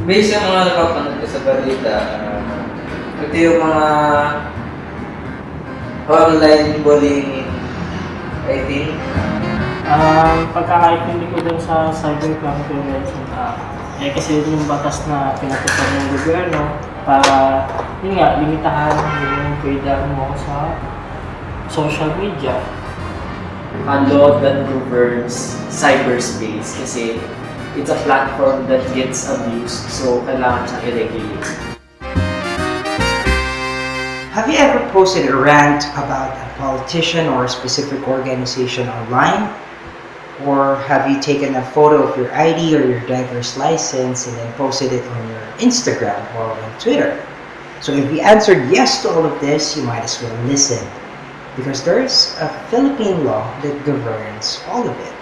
Based sa mga napapanood ko sa balita, ito yung mga online bullying, I think. Pagkakaintindi ko dun sa Cybercrime Prevention Act, kasi yun yung batas na pinatupad ng gobyerno para, yun nga, limitahan yung freedom mo sa social media. A law that governs cyberspace kasi it's a platform that gets abused, so kailangan siya i-regulate. Have you ever posted a rant about a politician or a specific organization online? Or have you taken a photo of your ID or your driver's license and then posted it on your Instagram or on Twitter? So if you answered yes to all of this, you might as well listen, because there's a Philippine law that governs all of it.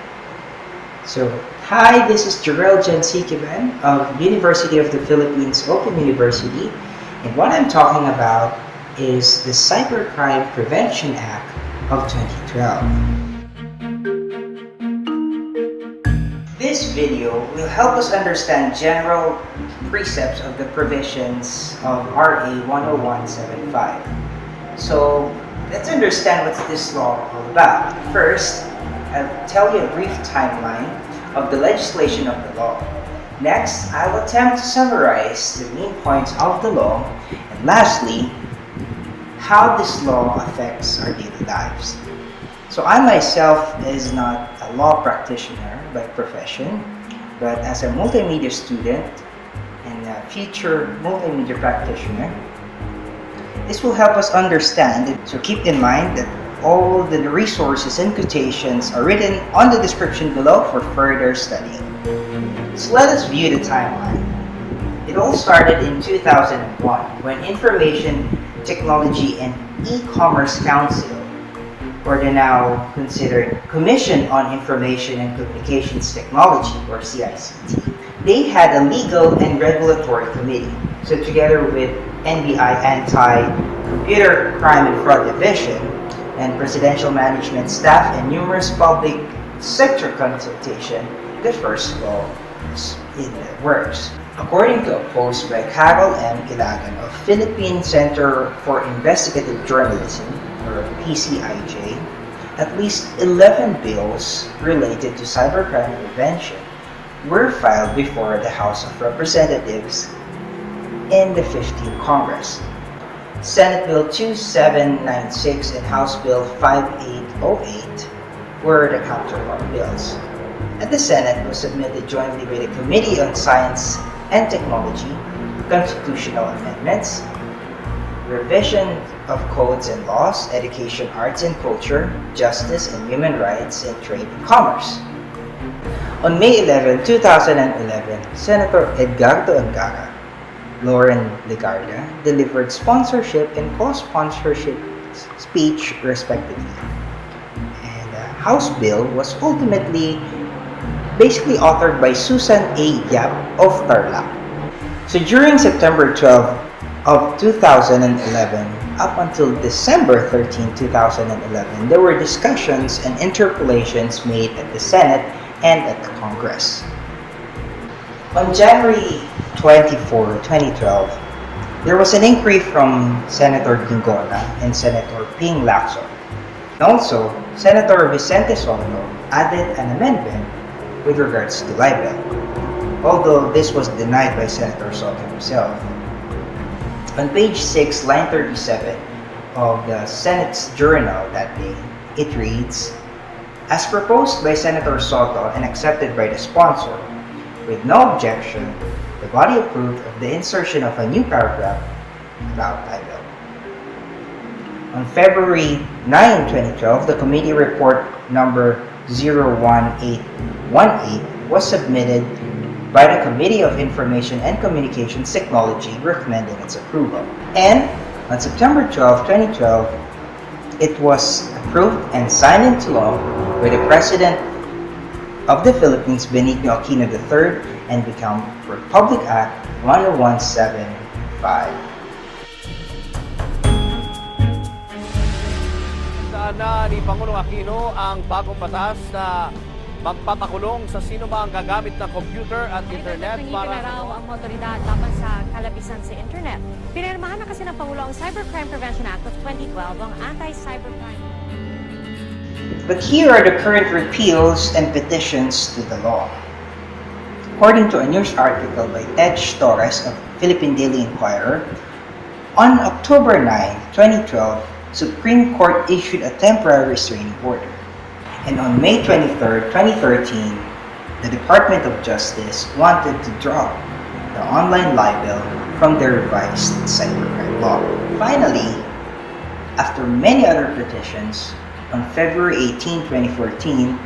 So, hi, this is Jorell Quiben of University of the Philippines Open University, and what I'm talking about is the Cybercrime Prevention Act of 2012. This video will help us understand general precepts of the provisions of RA 10175. So, let's understand what this law is all about. First, I'll tell you a brief timeline of the legislation of the law. Next, I'll attempt to summarize the main points of the law. And lastly, how this law affects our daily lives. So I myself is not a law practitioner by profession, but as a multimedia student and a future multimedia practitioner, this will help us understand it. So keep in mind that all the resources and quotations are written on the description below for further study. So let us view the timeline. It all started in 2001 when Information Technology and E-Commerce Council, or the now considered Commission on Information and Communications Technology, or CICT, they had a legal and regulatory committee. So together with NBI Anti-Computer Crime and Fraud Division, and presidential management staff and numerous public sector consultation, the first law is in the works. According to a post by Karol and Ilagan of Philippine Center for Investigative Journalism, or PCIJ, at least 11 bills related to cybercrime prevention were filed before the House of Representatives in the 15th Congress. Senate Bill 2796 and House Bill 5808 were the counterpart bills. And the Senate was submitted jointly by the Committee on Science and Technology, Constitutional Amendments, Revision of Codes and Laws, Education, Arts and Culture, Justice and Human Rights, and Trade and Commerce. On May 11, 2011, Senator Egardo Angara, Lauren Legarda delivered sponsorship and co-sponsorship speech respectively. And the House bill was ultimately basically authored by Susan A. Yap of Tarlac. So during September 12 of 2011 up until December 13, 2011, there were discussions and interpolations made at the Senate and at the Congress. On January 24, 2012, there was an inquiry from Senator Gingona and Senator Ping Lacson. Also, Senator Vicente Soto added an amendment with regards to libel, although this was denied by Senator Soto himself. On page 6, line 37 of the Senate's journal that day, it reads, "As proposed by Senator Soto and accepted by the sponsor, with no objection, the body approved of the insertion of a new paragraph about libel." On February 9, 2012, the committee report number 01818 was submitted by the Committee of Information and Communications Technology recommending its approval. And on September 12, 2012, it was approved and signed into law by the President of the Philippines, Benigno Aquino III, and become Republic Act 10175. Na ni Pangulong Aquino ang bagong batas na magpapakulong sa sino ba ang gagamit ng computer at internet para... na raw ang otoridad laban sa kalabisan sa internet. Pinirmahan na kasi ng Pangulo ang Cybercrime Prevention Act of 2012, ang anti-cybercrime. But here are the current repeals and petitions to the law. According to a news article by Ted Torres of Philippine Daily Inquirer, on October 9, 2012, Supreme Court issued a temporary restraining order. And on May 23, 2013, the Department of Justice wanted to drop the online libel from the revised cybercrime law. Finally, after many other petitions, on February 18, 2014,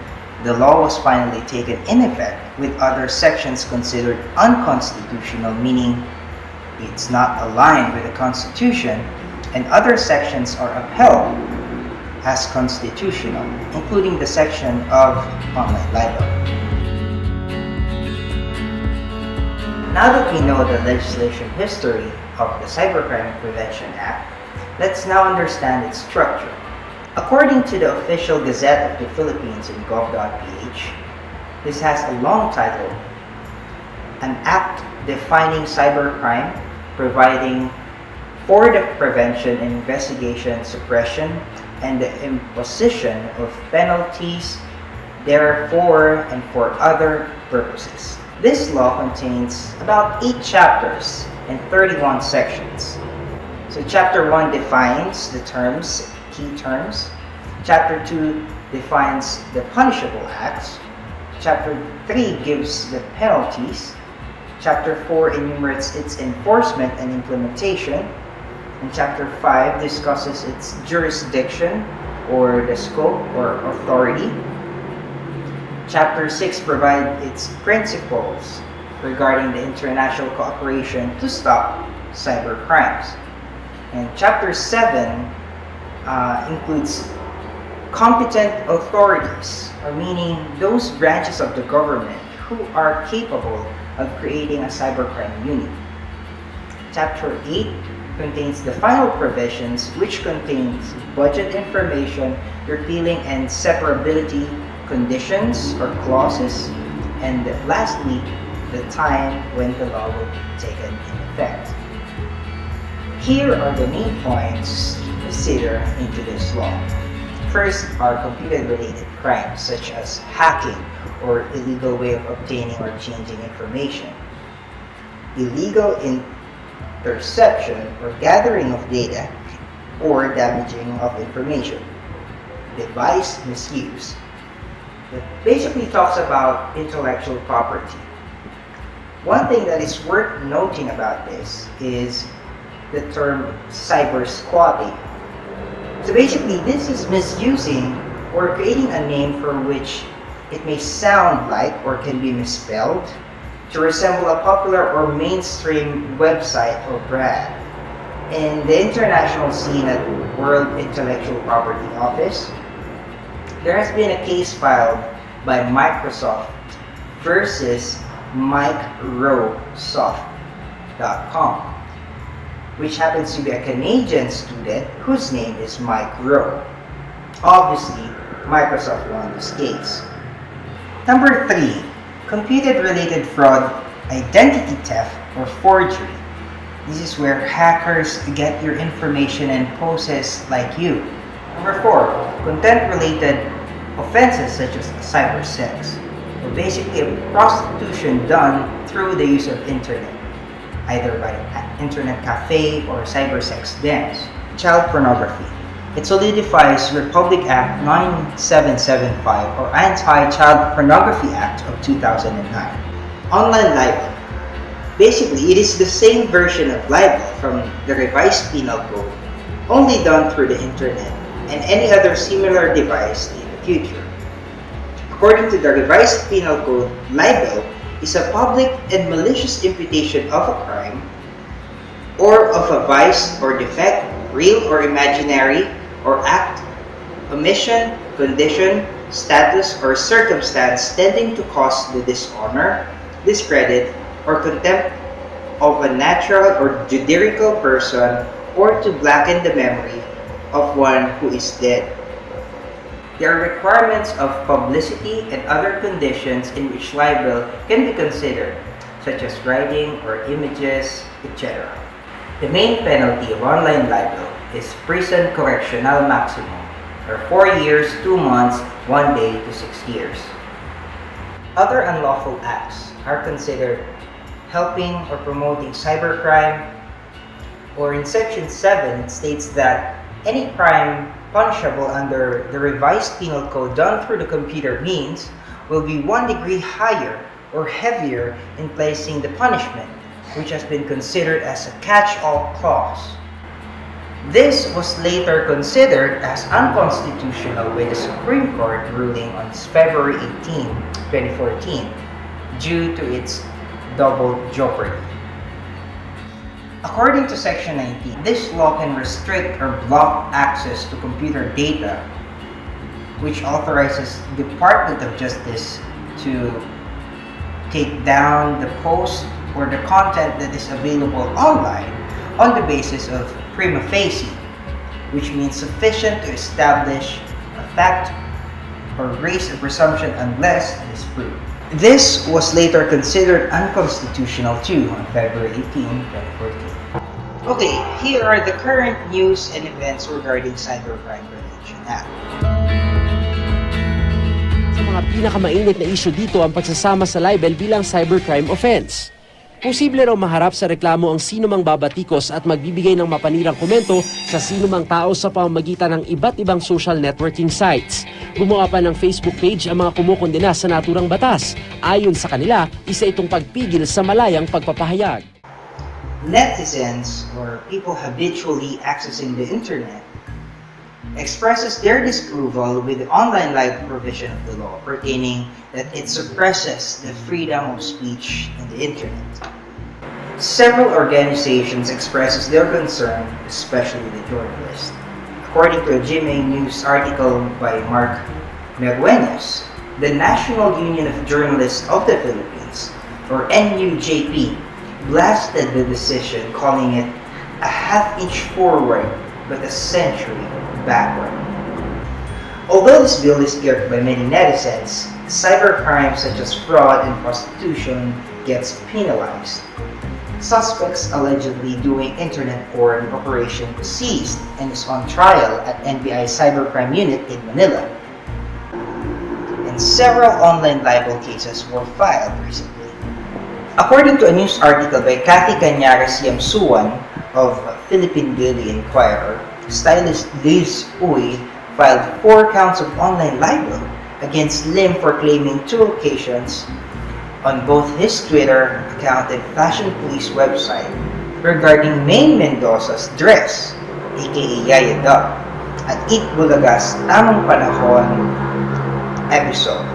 the law was finally taken in effect with other sections considered unconstitutional, meaning it's not aligned with the Constitution, and other sections are upheld as constitutional, including the section of online libel. Now that we know the legislation history of the Cybercrime Prevention Act, let's now understand its structure. According to the official Gazette of the Philippines in gov.ph, this has a long title, an act defining cybercrime, providing for the prevention, investigation, suppression, and the imposition of penalties, therefore and for other purposes. This law contains about 8 chapters and 31 sections. So Chapter 1 defines the terms, key terms. Chapter 2 defines the punishable acts. Chapter 3 gives the penalties. Chapter 4 enumerates its enforcement and implementation. And Chapter 5 discusses its jurisdiction or the scope or authority. Chapter 6 provides its principles regarding the international cooperation to stop cyber crimes. And Chapter 7 includes competent authorities, or meaning those branches of the government who are capable of creating a cybercrime unit. Chapter 8 contains the final provisions, which contains budget information, repealing and separability conditions or clauses, and lastly, the time when the law will be taken in effect. Here are the main points to consider into this law. First are computer-related crimes such as hacking or illegal way of obtaining or changing information, illegal interception or gathering of data or damaging of information, device misuse. It basically talks about intellectual property. One thing that is worth noting about this is the term cyber squatting. So basically, this is misusing or creating a name for which it may sound like or can be misspelled to resemble a popular or mainstream website or brand. In the international scene at World Intellectual Property Office, there has been a case filed by Microsoft versus Microsoft.com, which happens to be a Canadian student whose name is Mike Rowe. Obviously, Microsoft won this case. Number 3, computer-related fraud, identity theft, or forgery. This is where hackers get your information and poses like you. Number 4, content-related offenses such as cyber sex, or basically a prostitution done through the use of internet, either by internet cafe or cyber sex dens. Child pornography. It solidifies Republic Act 9775 or Anti-Child Pornography Act of 2009. Online libel. Basically, it is the same version of libel from the revised penal code, only done through the internet and any other similar device in the future. According to the revised penal code, libel is a public and malicious imputation of a crime or of a vice or defect, real or imaginary, or act, omission, condition, status, or circumstance tending to cause the dishonor, discredit, or contempt of a natural or juridical person, or to blacken the memory of one who is dead. There are requirements of publicity and other conditions in which libel can be considered, such as writing or images, etc. The main penalty of online libel is prison correctional maximum, or 4 years, 2 months, 1 day to 6 years. Other unlawful acts are considered helping or promoting cybercrime, or in Section 7 it states that any crime punishable under the revised penal code done through the computer means will be 1 degree higher or heavier in placing the punishment, which has been considered as a catch-all clause. This was later considered as unconstitutional by the Supreme Court ruling on February 18, 2014, due to its double jeopardy. According to Section 19, this law can restrict or block access to computer data, which authorizes the Department of Justice to take down the post or the content that is available online on the basis of prima facie, which means sufficient to establish a fact or raise a presumption unless it is proved. This was later considered unconstitutional too on February 18, 2014. Okay, here are the current news and events regarding Cybercrime Prevention Act. Sa mga pinakamainit na issue dito ang pagsasama sa libel bilang cybercrime offense. Posible raw maharap sa reklamo ang sino mang babatikos at magbibigay ng mapanirang komento sa sino mang tao sa pamamagitan ng iba't ibang social networking sites. Gumawa pa ng Facebook page ang mga kumukondena sa naturang batas. Ayon sa kanila, isa itong pagpigil sa malayang pagpapahayag. Netizens, or people habitually accessing the internet, expresses their disapproval with the online libel provision of the law pertaining that it suppresses the freedom of speech in the internet. Several organizations expresses their concern, especially the journalists. According to a GMA News article by Mark Merguenes, the National Union of Journalists of the Philippines, or NUJP, blasted the decision, calling it a half-inch forward but a century backward. Although this bill is feared by many netizens, cybercrime such as fraud and prostitution gets penalized. Suspects allegedly doing internet porn operation was seized and is on trial at NBI Cybercrime Unit in Manila. And several online libel cases were filed recently. According to a news article by Cathy Cañares-Yamsuan of Philippine Daily Inquirer, stylist Liz Uy filed 4 counts of online libel against Lim for claiming 2 occasions on both his Twitter account and Fashion Police website regarding Maine Mendoza's dress, aka Yaya Dub, at Eat Bulaga's Tamang Panahon episode.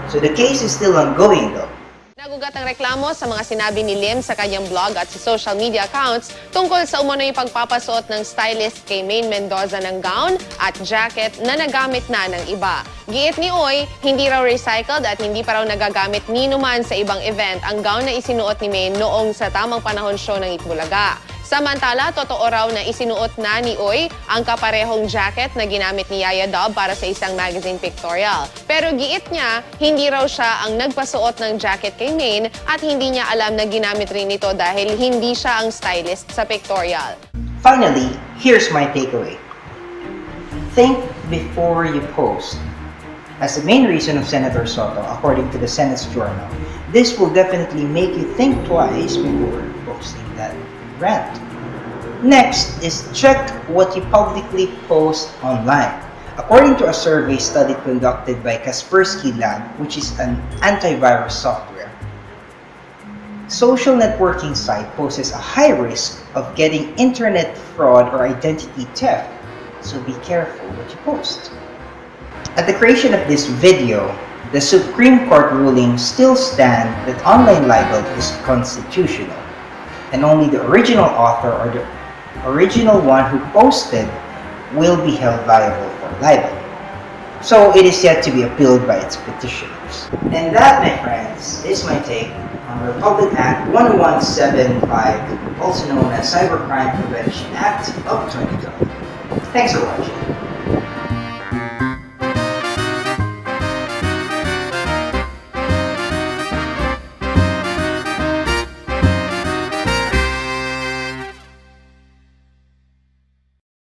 So the case is still ongoing though. Nagugat ang reklamo sa mga sinabi ni Lim sa kanyang blog at sa social media accounts tungkol sa umano'y pagpapasuot ng stylist kay Maine Mendoza ng gown at jacket na nagamit na ng iba. Giit ni Uy, hindi raw recycled at hindi pa raw nagagamit ni numan sa ibang event ang gown na isinuot ni Maine noong sa Tamang Panahon show ng Bulaga. Samantala, totoo raw na isinuot na ni Uy ang kaparehong jacket na ginamit ni Yaya Dub para sa isang magazine pictorial. Pero giit niya, hindi raw siya ang nagpasuot ng jacket kay Maine at hindi niya alam na ginamit rin ito dahil hindi siya ang stylist sa pictorial. Finally, here's my takeaway. Think before you post. As the main reason of Senator Soto, according to the Senate's journal, this will definitely make you think twice before posting that rant. Next is check what you publicly post online. According to a survey study conducted by Kaspersky Lab, which is an antivirus software, social networking site poses a high risk of getting internet fraud or identity theft, so be careful what you post. At the creation of this video, the Supreme Court ruling still stands that online libel is constitutional, and only the original author or the original one who posted will be held liable for libel. So it is yet to be appealed by its petitioners. And that, my friends, is my take on Republic Act 10175, also known as Cybercrime Prevention Act of 2012. Thanks for watching.